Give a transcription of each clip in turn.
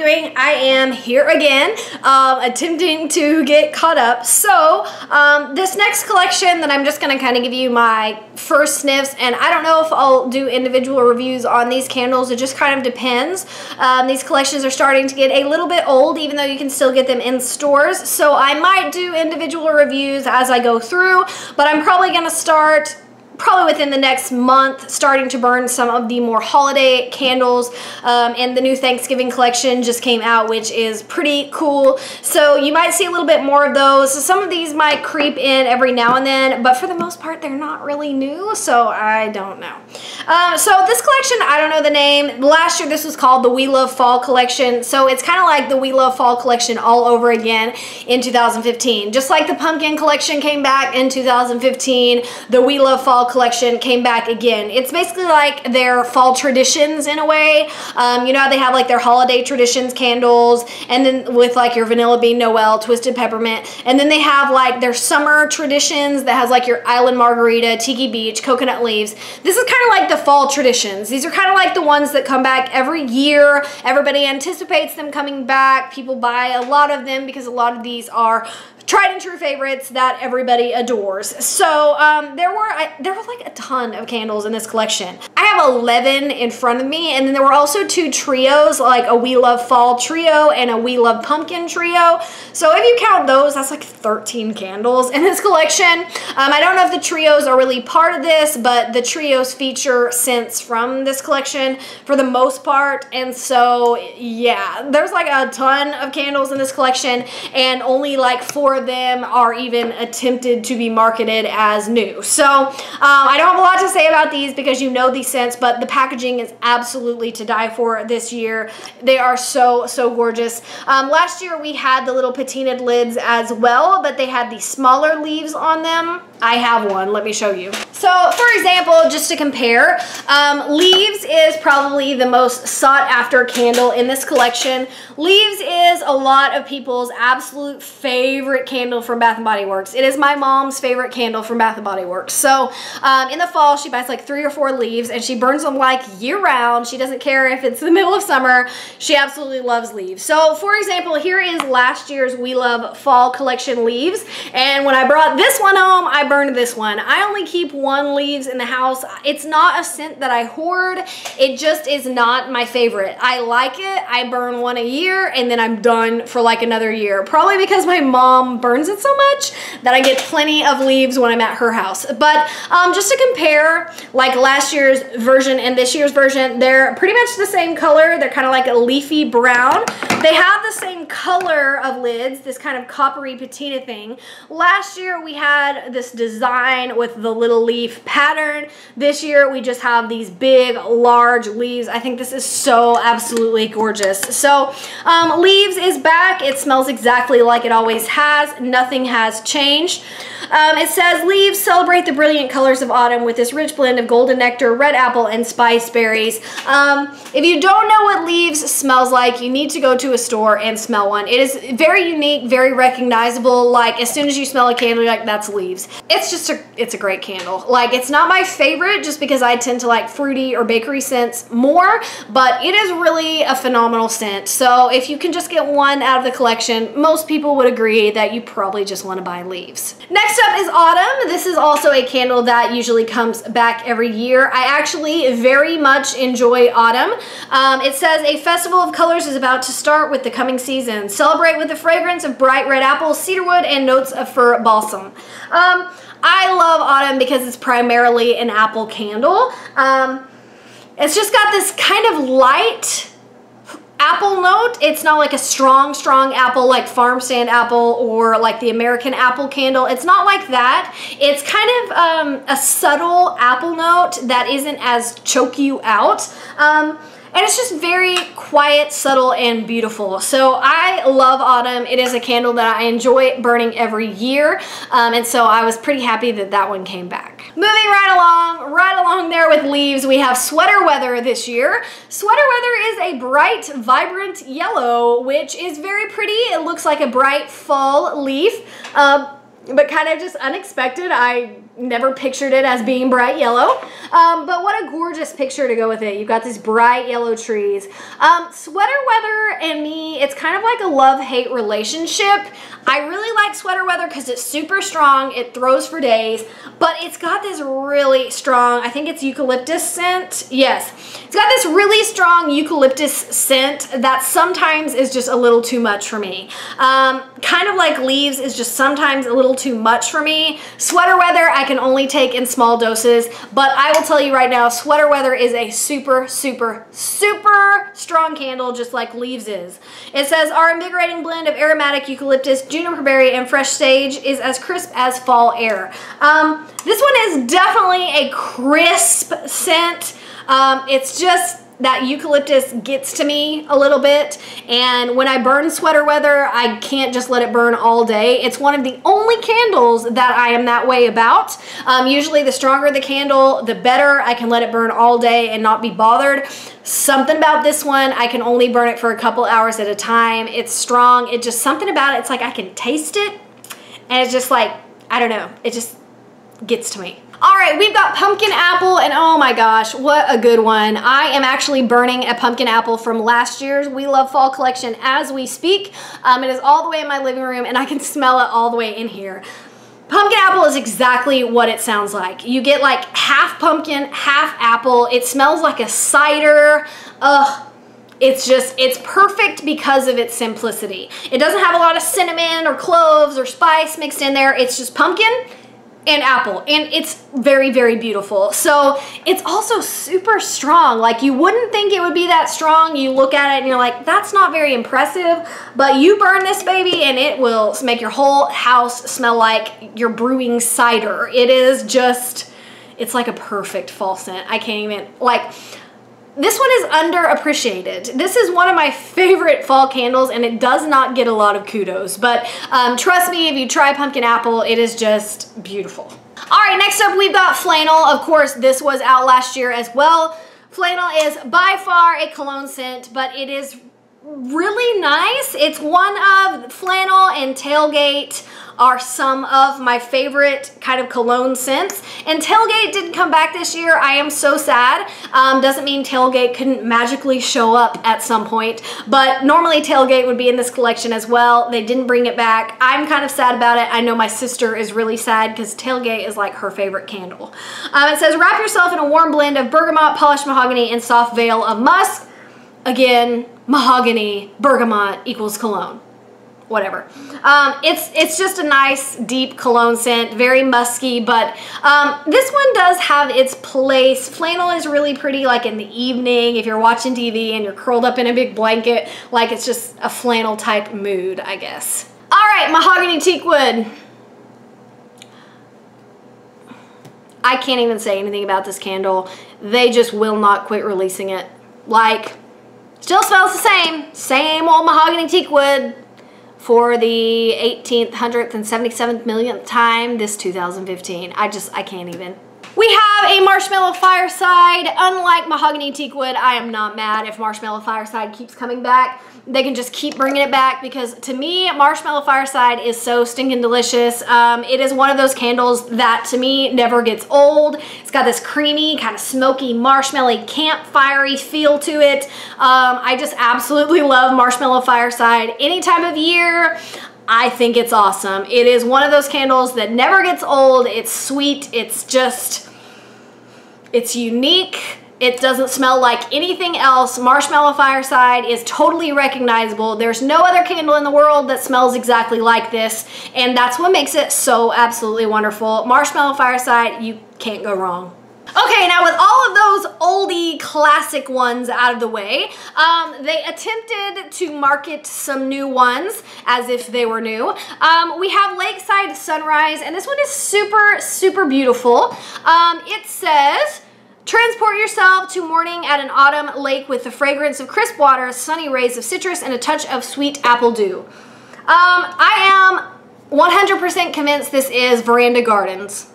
doing? I am here again, attempting to get caught up. So this next collection that I'm just going to kind of give you my first sniffs, and I don't know if I'll do individual reviews on these candles. It just kind of depends. These collections are starting to get a little bit old, even though you can still get them in stores. So I might do individual reviews as I go through, but I'm probably going to start within the next month, starting to burn some of the more holiday candles, and the new Thanksgiving collection just came out, which is pretty cool. So you might see a little bit more of those. So some of these might creep in every now and then, but for the most part, they're not really new, so I don't know. So this collection, I don't know the name. Last year, this was called the We Love Fall collection, so it's kind of like the We Love Fall collection all over again in 2015. Just like the Pumpkin collection came back in 2015, the We Love Fall collection came back again. It's basically like their fall traditions in a way. You know how they have like their holiday traditions candles, and then with like your Vanilla Bean Noel, Twisted Peppermint, and then they have like their summer traditions that has like your Island Margarita, Tiki Beach, Coconut Leaves. This is kind of like the fall traditions. These are kind of like the ones that come back every year. Everybody anticipates them coming back. People buy a lot of them because a lot of these are tried and true favorites that everybody adores. So there were like a ton of candles in this collection. I have 11 in front of me, and then there were also 2 trios, like a We Love Fall trio and a We Love Pumpkin trio. So if you count those, that's like 13 candles in this collection. I don't know if the trios are really part of this, but the trios feature scents from this collection for the most part. And so yeah, there's like a ton of candles in this collection, and only like 4 of them are even attempted to be marketed as new. So I don't have a lot to say about these because you know these scents, but the packaging is absolutely to die for this year. They are so gorgeous. Last year we had the little patinaed lids as well, but they had the smaller leaves on them. I have one, let me show you. So for example, just to compare, Leaves is probably the most sought after candle in this collection. Leaves is a lot of people's absolute favorite candle from Bath & Body Works. It is my mom's favorite candle from Bath & Body Works. So in the fall, she buys like 3 or 4 leaves, and she burns them like year round. She doesn't care if it's the middle of summer. She absolutely loves leaves. So for example, here is last year's We Love Fall collection leaves. And when I brought this one home, I burned this one. I only keep 1 leaves in the house. It's not a scent that I hoard. It just is not my favorite. I like it. I burn 1 a year, and then I'm done for like another year. Probably because my mom burns it so much that I get plenty of leaves when I'm at her house. But just to compare like last year's version and this year's version, they're pretty much the same color. They're kind of like a leafy brown. They have the same color of lids, this kind of coppery patina thing. Last year we had this design with the little leaf pattern. This year we just have these big, large leaves. I think this is so absolutely gorgeous. So Leaves is back. It smells exactly like it always has. Nothing has changed. It says, Leaves celebrate the brilliant colors of autumn with this rich blend of golden nectar, red apple, and spice berries. If you don't know what Leaves smells like, you need to go to a store and smell one. It is very unique, very recognizable. Like as soon as you smell a candle, you're like, that's Leaves. It's a great candle. Like it's not my favorite just because I tend to like fruity or bakery scents more, but it is really a phenomenal scent. So if you can just get one out of the collection, most people would agree that you probably just want to buy Leaves. Next up is Autumn. This is also a candle that usually comes back every year. I actually very much enjoy Autumn. It says, a festival of colors is about to start with the coming season. Celebrate with the fragrance of bright red apples, cedarwood, and notes of fir balsam. I love Autumn because it's primarily an apple candle. It's just got this kind of light apple note. It's not like a strong apple like farm stand apple or like the American apple candle. It's not like that. It's kind of a subtle apple note that isn't as choke you out. And it's just very quiet, subtle, and beautiful. So I love Autumn. It is a candle that I enjoy burning every year. And so I was pretty happy that that one came back. Moving right along there with Leaves, we have Sweater Weather this year. Sweater Weather is a bright, vibrant yellow, which is very pretty. It looks like a bright fall leaf, but kind of just unexpected. I never pictured it as being bright yellow. But what a gorgeous picture to go with it. You've got these bright yellow trees. Sweater weather and me, it's kind of like a love-hate relationship. I really like sweater weather because it's super strong. It throws for days, but it's got this really strong, I think it's eucalyptus scent. Yes, it's got this really strong eucalyptus scent that sometimes is just a little too much for me. Kind of like leaves is just sometimes a little too much for me. Sweater weather I can only take in small doses, but I will tell you right now, sweater weather is a super, super, super strong candle, just like leaves is. It says, our invigorating blend of aromatic eucalyptus, juniper berry, and fresh sage is as crisp as fall air. This one is definitely a crisp scent. It's just that eucalyptus gets to me a little bit, and when I burn sweater weather, I can't just let it burn all day. It's one of the only candles that I am that way about. Usually the stronger the candle, the better. I can let it burn all day and not be bothered. Something about this one, I can only burn it for a couple hours at a time. It's strong. It just, something about it, it's like I can taste it, and it's just like, I don't know, it just gets to me. All right, we've got pumpkin apple, and oh my gosh, what a good one. I am actually burning a pumpkin apple from last year's We Love Fall collection as we speak. It is all the way in my living room, and I can smell it all the way in here. Pumpkin apple is exactly what it sounds like. You get like half pumpkin, half apple. It smells like a cider. Ugh. It's perfect because of its simplicity. It doesn't have a lot of cinnamon or cloves or spice mixed in there. It's just pumpkin and apple, and it's very, very beautiful. So it's also super strong. Like, you wouldn't think it would be that strong. You look at it and you're like, that's not very impressive, but you burn this baby and it will make your whole house smell like you're brewing cider. It is just, it's like a perfect fall scent. I can't even, like, this one is underappreciated. This is one of my favorite fall candles, and it does not get a lot of kudos, but trust me, if you try pumpkin apple, it is just beautiful. All right, next up we've got Flannel. Of course, this was out last year as well. Flannel is by far a cologne scent, but it is really nice. It's one of Flannel and Tailgate are some of my favorite kind of cologne scents, and Tailgate didn't come back this year. I am so sad. Doesn't mean Tailgate couldn't magically show up at some point, but normally Tailgate would be in this collection as well. They didn't bring it back. I'm kind of sad about it. I know my sister is really sad because Tailgate is like her favorite candle. It says, wrap yourself in a warm blend of bergamot, polished mahogany, and soft veil of musk. Again, mahogany, bergamot equals cologne. Whatever. It's just a nice deep cologne scent, very musky, but this one does have its place. Flannel is really pretty like in the evening if you're watching TV and you're curled up in a big blanket, like it's just a flannel type mood, I guess. All right, mahogany teakwood. I can't even say anything about this candle. They just will not quit releasing it. Like, still smells the same old mahogany teakwood for the 18th, 100th, and 77th millionth time this 2015. I can't even. We have a Marshmallow Fireside. Unlike mahogany teakwood, I am not mad if Marshmallow Fireside keeps coming back. They can just keep bringing it back because to me, Marshmallow Fireside is so stinking delicious. It is one of those candles that to me never gets old. It's got this creamy, kind of smoky, marshmallowy, campfire-y feel to it. I just absolutely love Marshmallow Fireside any time of year. I think it's awesome. It is one of those candles that never gets old. It's sweet. It's just, it's unique. It doesn't smell like anything else. Marshmallow Fireside is totally recognizable. There's no other candle in the world that smells exactly like this, and that's what makes it so absolutely wonderful. Marshmallow Fireside, you can't go wrong. Okay, now with all of those oldie classic ones out of the way, they attempted to market some new ones as if they were new. We have Legside Sunrise, and this one is super, super beautiful. It says, transport yourself to morning at an autumn lake with the fragrance of crisp water, sunny rays of citrus, and a touch of sweet apple dew. I am 100% convinced this is Veranda Gardens.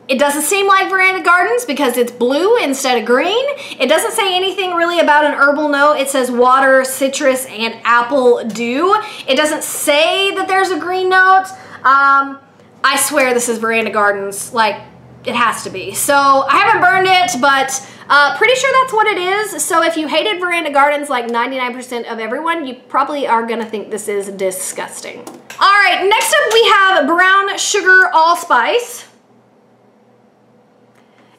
It doesn't seem like Veranda Gardens because it's blue instead of green. It doesn't say anything really about an herbal note. It says water, citrus, and apple dew. It doesn't say that there's a green note. I swear this is Veranda Gardens. Like, it has to be. So I haven't burned it, but pretty sure that's what it is. So if you hated Veranda Gardens like 99% of everyone, you probably are gonna think this is disgusting. All right, next up we have brown sugar allspice.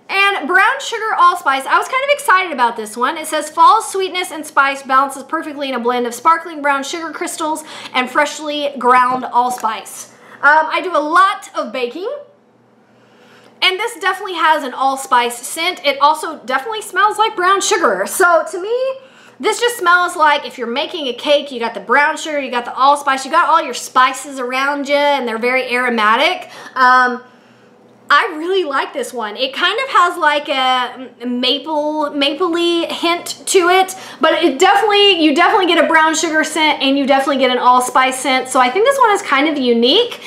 And brown sugar allspice, I was kind of excited about this one. It says fall sweetness and spice balances perfectly in a blend of sparkling brown sugar crystals and freshly ground allspice. I do a lot of baking, and this definitely has an allspice scent. It also definitely smells like brown sugar. So to me, this just smells like if you're making a cake, you got the brown sugar, you got the allspice, you got all your spices around you, and they're very aromatic. I really like this one. It kind of has like a mapley hint to it, but you definitely get a brown sugar scent and you definitely get an allspice scent. So I think this one is kind of unique.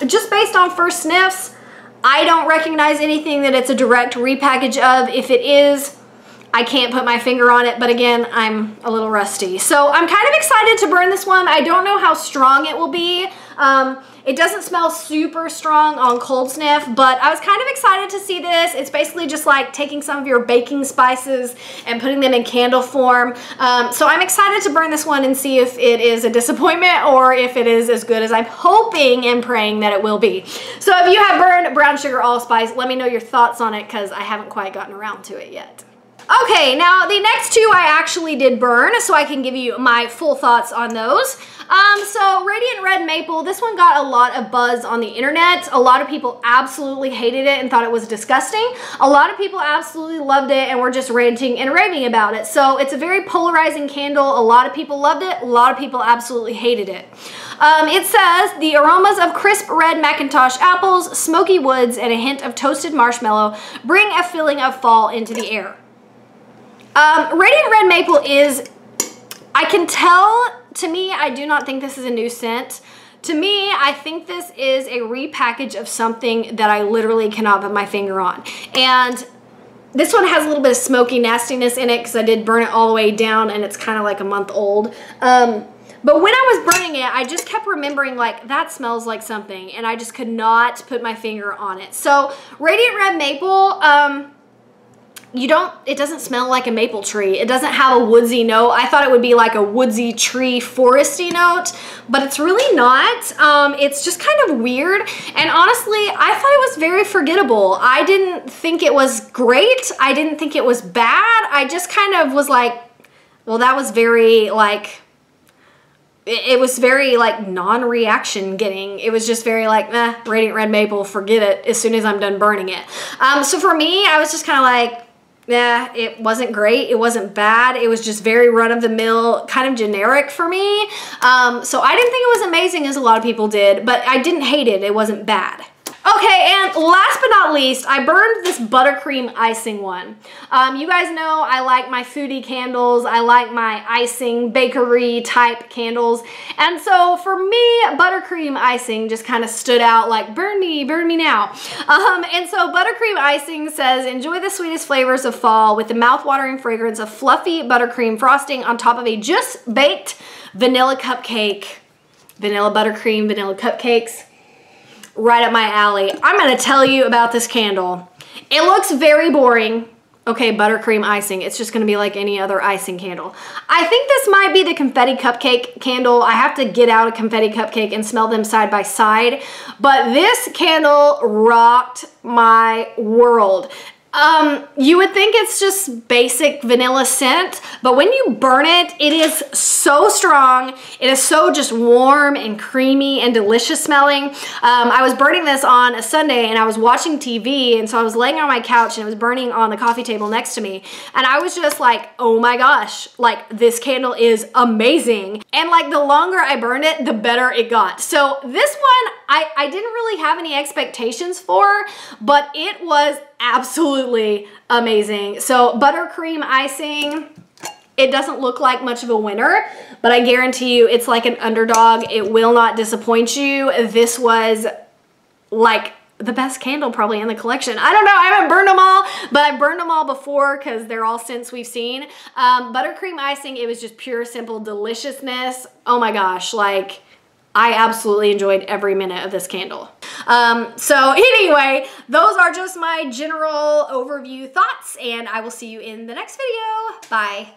Just based on first sniffs, I don't recognize anything that it's a direct repackage of. If it is, I can't put my finger on it, but again, I'm a little rusty. So I'm kind of excited to burn this one. I don't know how strong it will be. It doesn't smell super strong on cold sniff, but I was kind of excited to see this. It's basically just like taking some of your baking spices and putting them in candle form. So I'm excited to burn this one and see if it is a disappointment or if it is as good as I'm hoping and praying that it will be. So if you have burned brown sugar allspice, let me know your thoughts on it because I haven't quite gotten around to it yet. Okay, now the next two I actually did burn, so I can give you my full thoughts on those. So Radiant Red Maple, this one got a lot of buzz on the internet. A lot of people absolutely hated it and thought it was disgusting. A lot of people absolutely loved it and were just ranting and raving about it. So it's a very polarizing candle. A lot of people loved it. A lot of people absolutely hated it. It says, the aromas of crisp red Macintosh apples, smoky woods, and a hint of toasted marshmallow bring a feeling of fall into the air. Radiant Red Maple is, I can tell, to me, I do not think this is a new scent. To me, I think this is a repackage of something that I literally cannot put my finger on. And this one has a little bit of smoky nastiness in it because I did burn it all the way down and it's kind of like a month old. But when I was burning it, I just kept remembering like, that smells like something, and I just could not put my finger on it. So Radiant Red Maple, it doesn't smell like a maple tree. It doesn't have a woodsy note. I thought it would be like a woodsy tree foresty note, but it's really not. It's just kind of weird. And honestly, I thought it was very forgettable. I didn't think it was great. I didn't think it was bad. I just kind of was like, well, that was very like, it was very like non-reaction getting. It was just very like, Radiant Red Maple, forget it as soon as I'm done burning it. So for me, I was just kind of like, yeah, it wasn't great. It wasn't bad. It was just very run-of-the-mill, kind of generic for me. So I didn't think it was amazing as a lot of people did, but I didn't hate it. It wasn't bad. Okay, and last but not least, I burned this Buttercream Icing one. You guys know I like my foodie candles. I like my icing, bakery type candles. And so for me, Buttercream Icing just kind of stood out like, burn me now. And so Buttercream Icing says, enjoy the sweetest flavors of fall with the mouth-watering fragrance of fluffy buttercream frosting on top of a just baked vanilla cupcake. Vanilla buttercream, vanilla cupcakes. Right up my alley. I'm going to tell you about this candle. It looks very boring. Okay, Buttercream Icing. It's just going to be like any other icing candle. I think this might be the confetti cupcake candle. I have to get out a confetti cupcake and smell them side by side. But this candle rocked my world. You would think it's just basic vanilla scent, but when you burn it, it is so strong. It is so just warm and creamy and delicious smelling. I was burning this on a Sunday and I was watching TV, and so I was laying on my couch and it was burning on the coffee table next to me. And I was just like, oh my gosh, like this candle is amazing. And like the longer I burned it, the better it got. So this one, I didn't really have any expectations for, but it was absolutely amazing. So Buttercream Icing, it doesn't look like much of a winner, but I guarantee you it's like an underdog. It will not disappoint you. This was like the best candle probably in the collection. I don't know, I haven't burned them all, but I've burned them all before because they're all scents we've seen. Buttercream Icing, it was just pure, simple deliciousness. Oh my gosh, like I absolutely enjoyed every minute of this candle. So anyway, those are just my general overview thoughts, and I will see you in the next video. Bye.